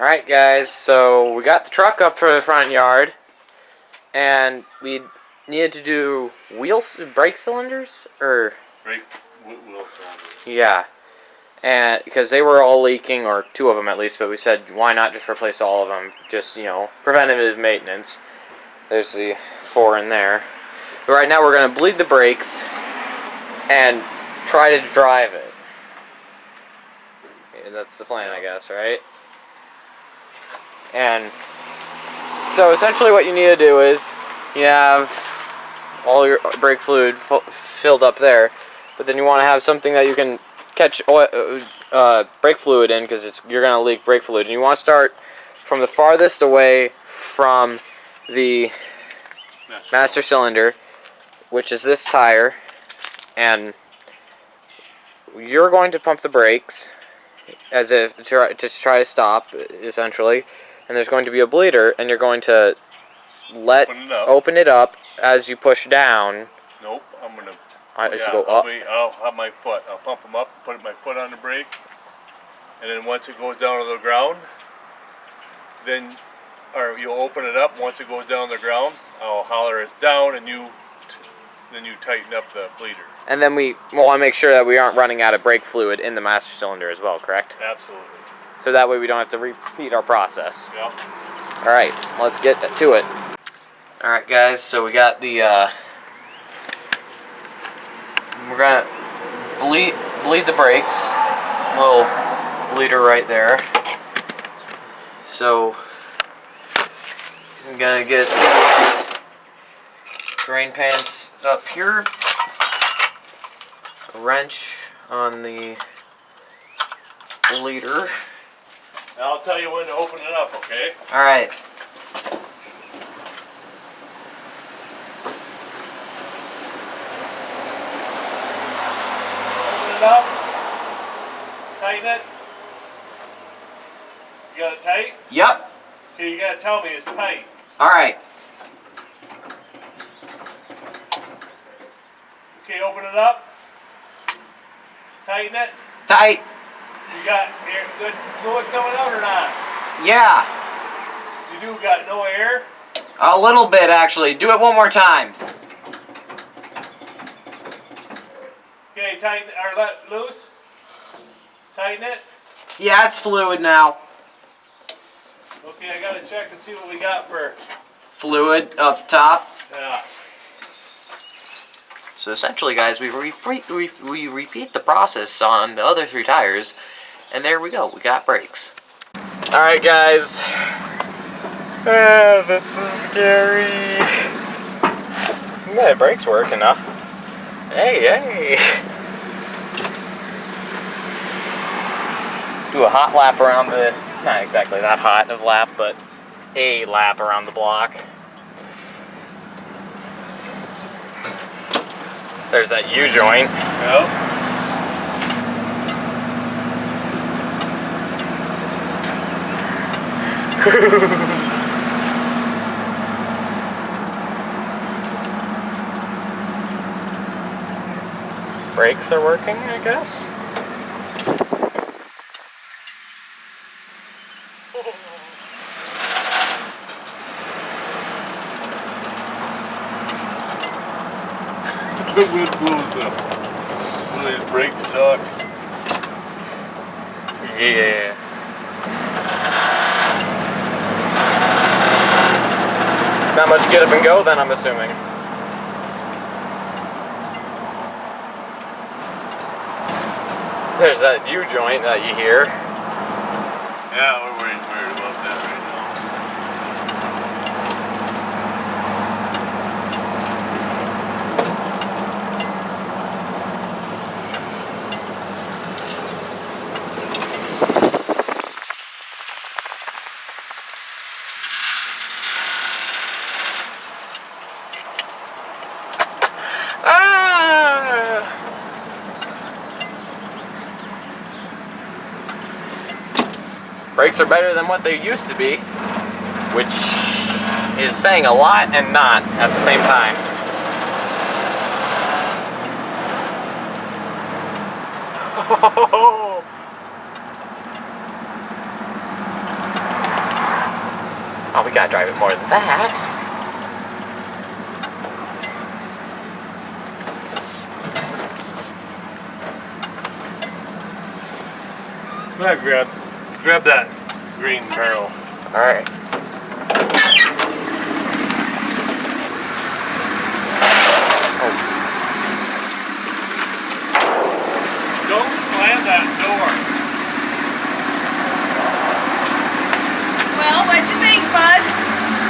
Alright guys, so we got the truck up for the front yard, and we needed to do brake cylinders, or... Wheel cylinders. Yeah, and because they were all leaking, or two of them at least, but we said, why not just replace all of them, just, preventative maintenance. There's the 4 in there. But right now we're going to bleed the brakes, and try to drive it. Yeah, that's the plan, I guess, right? And so essentially what you need to do is you have all your brake fluid filled up there, but then you want to have something that you can catch brake fluid in, because you're going to leak brake fluid. And you want to start from the farthest away from the master cylinder, which is this tire, and you're going to pump the brakes as if to try to stop, essentially. And there's going to be a bleeder, and you're going to open it up as you push down. Nope, I'm gonna. Go up. I'll have my foot. I'll pump them up, put my foot on the brake, and then once it goes down to the ground, then, or you'll open it up. Once it goes down to the ground, I'll holler it's down, and then you tighten up the bleeder. And then we want to make sure that we aren't running out of brake fluid in the master cylinder as well, correct? Absolutely. So that way we don't have to repeat our process. Yep. Alright, let's get to it. Alright guys, so we got the, we're gonna bleed the brakes. Little bleeder right there. So, I'm gonna get the drain pants up here. A wrench on the bleeder. I'll tell you when to open it up, okay? Alright. Open it up. Tighten it. You got it tight? Yep. Okay, you gotta tell me it's tight. Alright. Okay, open it up. Tighten it. Tight. You got air, good fluid coming out or not? Yeah. You do got no air? A little bit, actually. Do it one more time. Okay, tighten or let loose. Tighten it. Yeah, it's fluid now. Okay, I gotta check and see what we got for fluid up top. Yeah. So essentially, guys, we repeat the process on the other 3 tires, and there we go. We got brakes. All right, guys. This is scary. Yeah, the brakes working, huh? Hey. Do a hot lap around the, not exactly that hot of lap, but a lap around the block. There's that U-joint. Yep. Brakes are working, I guess. The wind blows up. Well, these brakes suck. Yeah. Not much get up and go then, I'm assuming. There's that U-joint that you hear. Yeah, we're worried about that right now. Brakes are better than what they used to be, which is saying a lot and not at the same time. Oh, we gotta drive it more than that. Grab that green barrel. Alright. Don't slam that door. Well, what'd you think, bud?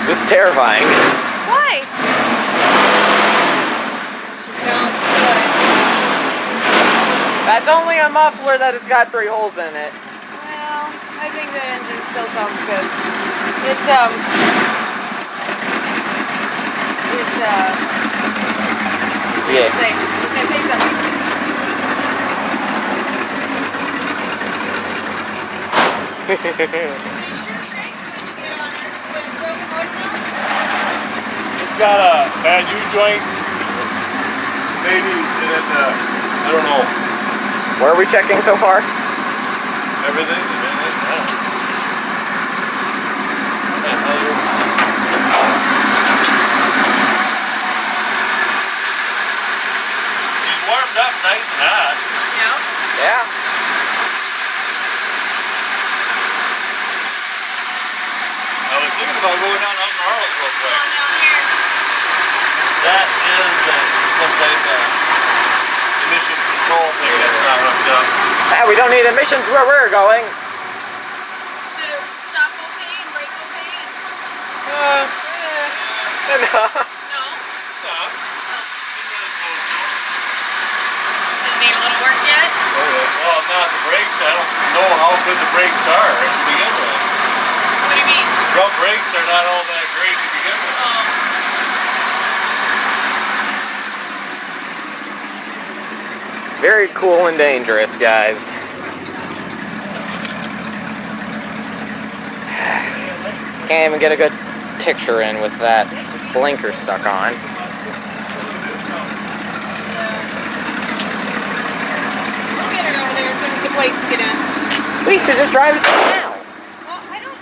This is terrifying. Why? She sounds good. That's only a muffler that it's got 3 holes in it. Well, I think the engine still sounds good. It's Yeah. say something. It's got a bad U-joint. Maybe, and then, I don't know. Where are we checking so far? Everything. She's warmed up nice and hot. Yeah. Yeah. I was thinking about going down Elton Arnold real quick. Down here. That is some type of emission control thing that's not hooked up. Ah, we don't need emissions where we're going. Did it stop okay and break okay? No. No. Stop. Does it need a little work yet? Well, not the brakes. I don't know how good the brakes are to begin with. What do you mean? Drum brakes are not all that great to begin with. Very cool and dangerous, guys. Can't even get a good picture in with that blinker stuck on. We'll get it over there as soon as the plates get in. We should just drive it now. Well, I don't.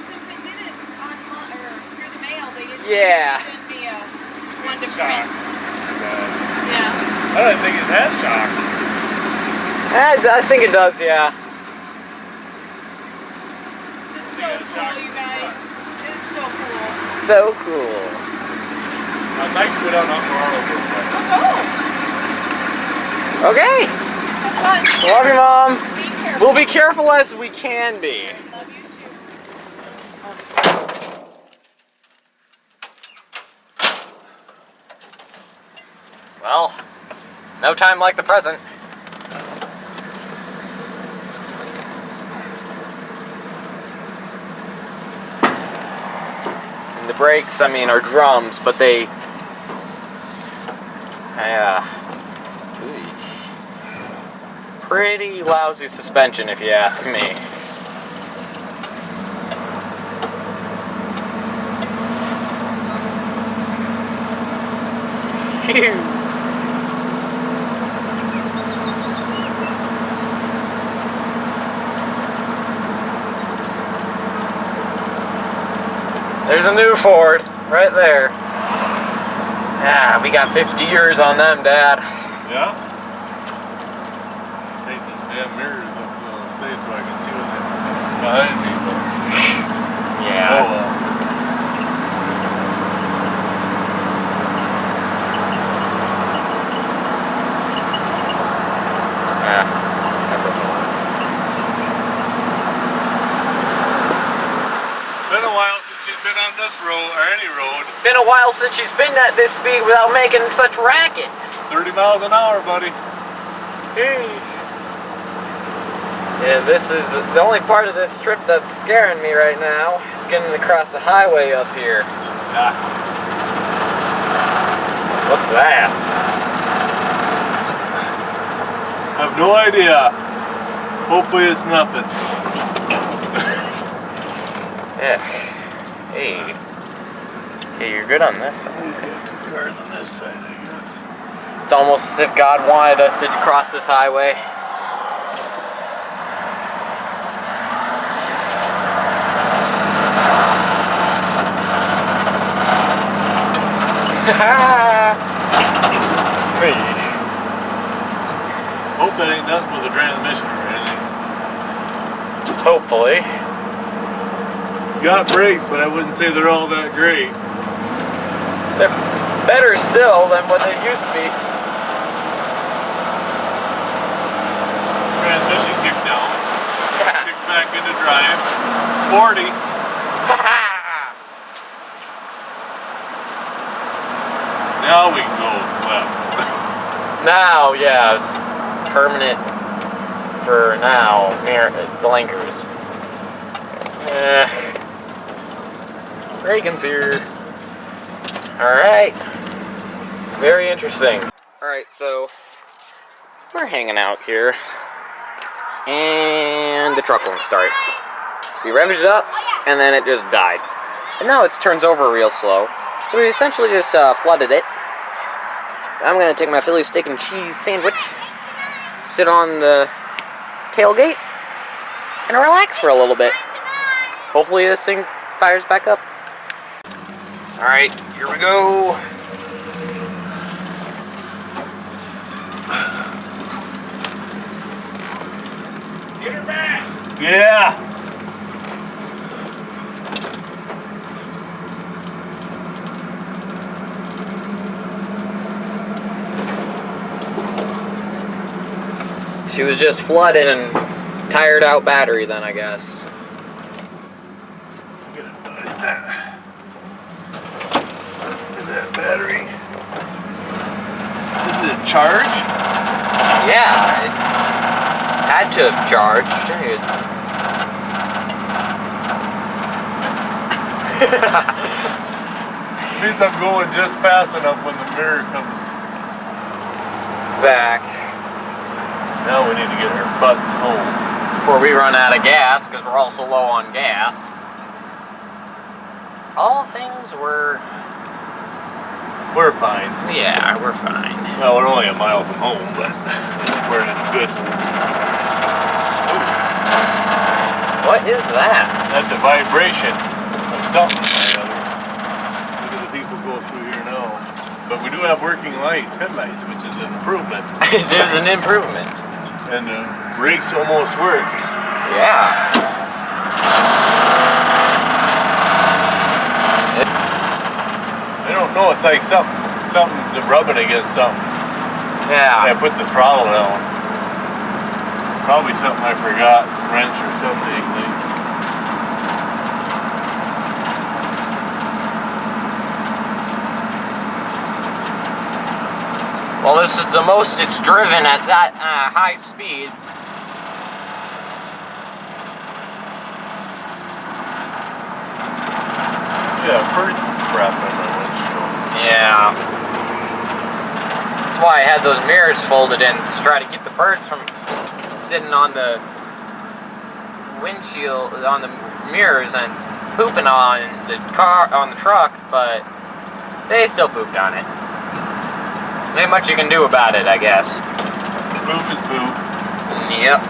Since they did it online or through the mail, they didn't Yeah. send me a one to print. Yeah. I don't think it has shock. I think it does, yeah. This is so cool, you guys. This is so cool. So cool. I'd like to go down Elton Arnold real quick. Oh, Okay. have fun. Love you, Mom. Be careful. We'll be careful as we can be. Love you too. Well, no time like the present. And the brakes, I mean, are drums, but they... Yeah. Pretty lousy suspension, if you ask me. Phew. There's a new Ford, right there. Ah, we got 50 years on them, Dad. Yeah? Take these damn mirrors up to the stage so I can see what they're behind me. Yeah. Oh well. Yeah, that doesn't work. Been a while since she's been on this road, or any road. Been a while since she's been at this speed without making such racket. 30 miles an hour, buddy. Hey. Yeah, this is the only part of this trip that's scaring me right now. It's getting across the highway up here. Yeah. What's that? I have no idea. Hopefully it's nothing. Yeah. Hey. Hey, you're good on this side. We've got 2 cars on this side, I guess. It's almost as if God wanted us to cross this highway. Hey. Hope that ain't nothing with the transmission or anything. Hopefully. It's got brakes, but I wouldn't say they're all that great. They're better still than what they used to be. Transmission kick down. Kick back into drive. 40. Now we can go left. Now, yes. Permanent for now. Blinkers. Reagan's here. Alright. Very interesting. Alright, so we're hanging out here. And the truck won't start. We revved it up, and then it just died. And now it turns over real slow. So we essentially just flooded it. I'm gonna take my Philly steak and cheese sandwich, sit on the tailgate, and relax for a little bit. Hopefully this thing fires back up. Alright, here we go. Get her back! Yeah! She was just flooded and tired out battery then, I guess. Is that battery? Did it charge? Yeah, it had to have charged. Means I'm going just fast enough when the mirror comes Back. Now we need to get our butts home. Before we run out of gas, because we're also low on gas. All things were... We're fine. Yeah, we're fine. Well, we're only a mile from home, but we're in good. Ooh. What is that? That's a vibration of something or other. Look at the people go through here now. But we do have working lights, headlights, which is an improvement. It is an improvement. And the brakes almost work. Yeah. I don't know, it's like something's rubbing against something. Yeah. I put the throttle down. Probably something I forgot, wrench or something. Well, this is the most it's driven at that high speed. Yeah, bird crap on my windshield. Yeah. That's why I had those mirrors folded in to try to keep the birds from sitting on the windshield, on the mirrors, and pooping on the car, on the truck, but they still pooped on it. Ain't much you can do about it, I guess. Poop is poop. Yep.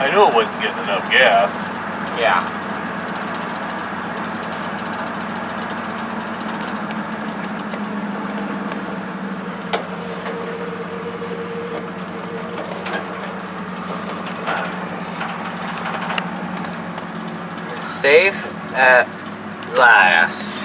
I knew it wasn't getting enough gas. Yeah. Safe at last.